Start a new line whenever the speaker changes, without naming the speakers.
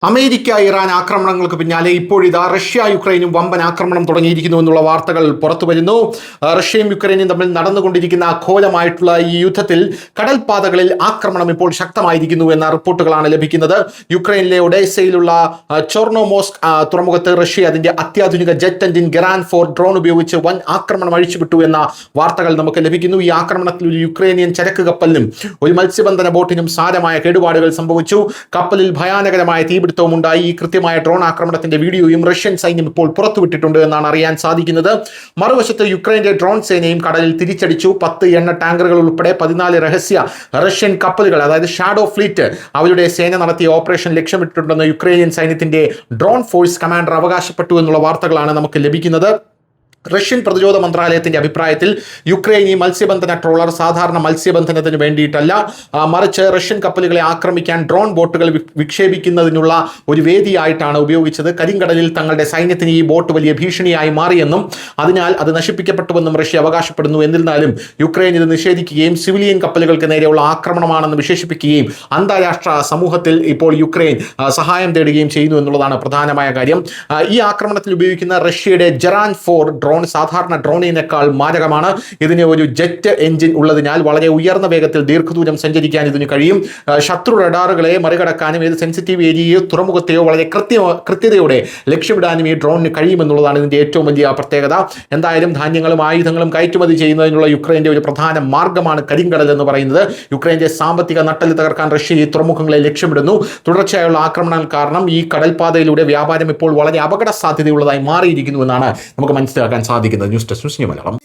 America Iran ആക്രമണങ്ങൾക്ക് പിന്നാലെ ഇപ്പോഴിതാ റഷ്യ യുക്രൈനും വമ്പൻ ആക്രമണം തുടങ്ങിയിരിക്കുന്നു എന്നുള്ള വാർത്തകൾ പുറത്തു വരുന്നു. റഷ്യയും യുക്രൈനും തമ്മിൽ നടന്നുകൊണ്ടിരിക്കുന്ന ഘോരമായിട്ടുള്ള ഈ യുദ്ധത്തിൽ കടൽപാതകളിൽ ആക്രമണം ഇപ്പോൾ ശക്തമായിരിക്കുന്നു എന്ന റിപ്പോർട്ടുകളാണ് ലഭിക്കുന്നത്. യുക്രൈനിലെ ഒഡേസയിലുള്ള ചോർണോമോസ്ക് തുറമുഖത്ത് റഷ്യ അതിന്റെ അത്യാധുനിക ജെറ്റ് എഞ്ചിൻ ഗെറാൻ 4 ഡ്രോൺ ഉപയോഗിച്ച് വൻ ആക്രമണം അഴിച്ചുവിട്ടു എന്ന വാർത്തകൾ നമുക്ക് ലഭിക്കുന്നു. ഈ ആക്രമണത്തിൽ ഒരു യുക്രൈനിയൻ ചരക്ക് കപ്പലിനും ഒരു മത്സ്യബന്ധന ബോട്ടിനും സാരമായ കേടുപാടുകൾ സംഭവിച്ചു. കപ്പലിൽ ഭയാനകരമായ തീപിടുത്തവും ഉണ്ടായി. ഈ കൃത്യമായ ഡ്രോൺ ആക്രമണത്തിന്റെ വീഡിയോയും റഷ്യൻ സൈന്യം ഇപ്പോൾ പുറത്തുവിട്ടിട്ടുണ്ട് എന്നാണ് അറിയാൻ സാധിക്കുന്നത്. മറുവശത്ത് യുക്രൈന്റെ ഡ്രോൺ സേനയും കടലിൽ തിരിച്ചടിച്ചു. 10 എണ്ണ ടാങ്കറുകൾ ഉൾപ്പെടെ 14 രഹസ്യ റഷ്യൻ കപ്പലുകൾ, അതായത് ഷാഡോ ഫ്ലീറ്റ്, അവരുടെ സേന നടത്തിയ ഓപ്പറേഷൻ ലക്ഷ്യമിട്ടിട്ടുണ്ടെന്ന് യുക്രൈനിയൻ സൈന്യത്തിന്റെ ഡ്രോൺ ഫോഴ്സ് കമാൻഡർ അവകാശപ്പെട്ടു എന്നുള്ള വാർത്തകളാണ് നമുക്ക് ലഭിക്കുന്നത്. റഷ്യൻ പ്രതിരോധ മന്ത്രാലയത്തിന്റെ അഭിപ്രായത്തിൽ യുക്രൈൻ ഈ മത്സ്യബന്ധന ട്രോളർ സാധാരണ മത്സ്യബന്ധനത്തിന് വേണ്ടിയിട്ടല്ല, മറിച്ച് റഷ്യൻ കപ്പലുകളെ ആക്രമിക്കാൻ ഡ്രോൺ ബോട്ടുകൾ വിക്ഷേപിക്കുന്നതിനുള്ള ഒരു വേദിയായിട്ടാണ് ഉപയോഗിച്ചത്. കരിങ്കടലിൽ തങ്ങളുടെ സൈന്യത്തിന് ഈ ബോട്ട് വലിയ ഭീഷണിയായി മാറിയെന്നും അതിനാൽ അത് നശിപ്പിക്കപ്പെട്ടുവെന്നും റഷ്യ അവകാശപ്പെടുന്നു. എന്നിരുന്നാലും യുക്രൈൻ ഇത് നിഷേധിക്കുകയും സിവിലിയൻ കപ്പലുകൾക്ക് നേരെയുള്ള ആക്രമണമാണെന്ന് വിശേഷിപ്പിക്കുകയും അന്താരാഷ്ട്ര സമൂഹത്തിൽ ഇപ്പോൾ യുക്രൈൻ സഹായം തേടുകയും ചെയ്യുന്നു എന്നുള്ളതാണ് പ്രധാനമായ കാര്യം. ഈ ആക്രമണത്തിൽ ഉപയോഗിക്കുന്ന റഷ്യയുടെ ജെറാൻ 4 ഡ്രോൺ സാധാരണ ഡ്രോണിനേക്കാൾ മാരകമാണ്. ഇതിന് ഒരു ജെറ്റ് എഞ്ചിൻ ഉള്ളതിനാൽ വളരെ ഉയർന്ന വേഗത്തിൽ ദീർഘദൂരം സഞ്ചരിക്കാൻ ഇതിന് കഴിയും. ശത്രു റഡാറുകളെ മറികടക്കാനും ഏത് സെൻസിറ്റീവ് ഏരിയയോ തുറമുഖത്തെയോ വളരെ കൃത്യതയോടെ ലക്ഷ്യമിടാനും ഈ ഡ്രോണിന് കഴിയുമെന്നുള്ളതാണ് ഇതിന്റെ ഏറ്റവും വലിയ പ്രത്യേകത. എന്തായാലും ധാന്യങ്ങളും ആയുധങ്ങളും കയറ്റുമതി ചെയ്യുന്നതിനുള്ള യുക്രൈന്റെ ഒരു പ്രധാന മാർഗമാണ് കരിങ്കടൽ എന്ന് പറയുന്നത്. യുക്രൈന്റെ സാമ്പത്തിക നട്ടെല്ല് തകർക്കാൻ റഷ്യ ഈ തുറമുഖങ്ങളെ ലക്ഷ്യമിടുന്നു. തുടർച്ചയായുള്ള ആക്രമണങ്ങൾ കാരണം ഈ കടൽപാതയിലൂടെ വ്യാപാരം ഇപ്പോൾ വളരെ അപകട സാധ്യതയുള്ളതായി മാറിയിരിക്കുന്നു എന്നാണ് നമുക്ക് മനസ്സിലാക്കാൻ സാധിക്കുന്നത്. News desk news Malayalam.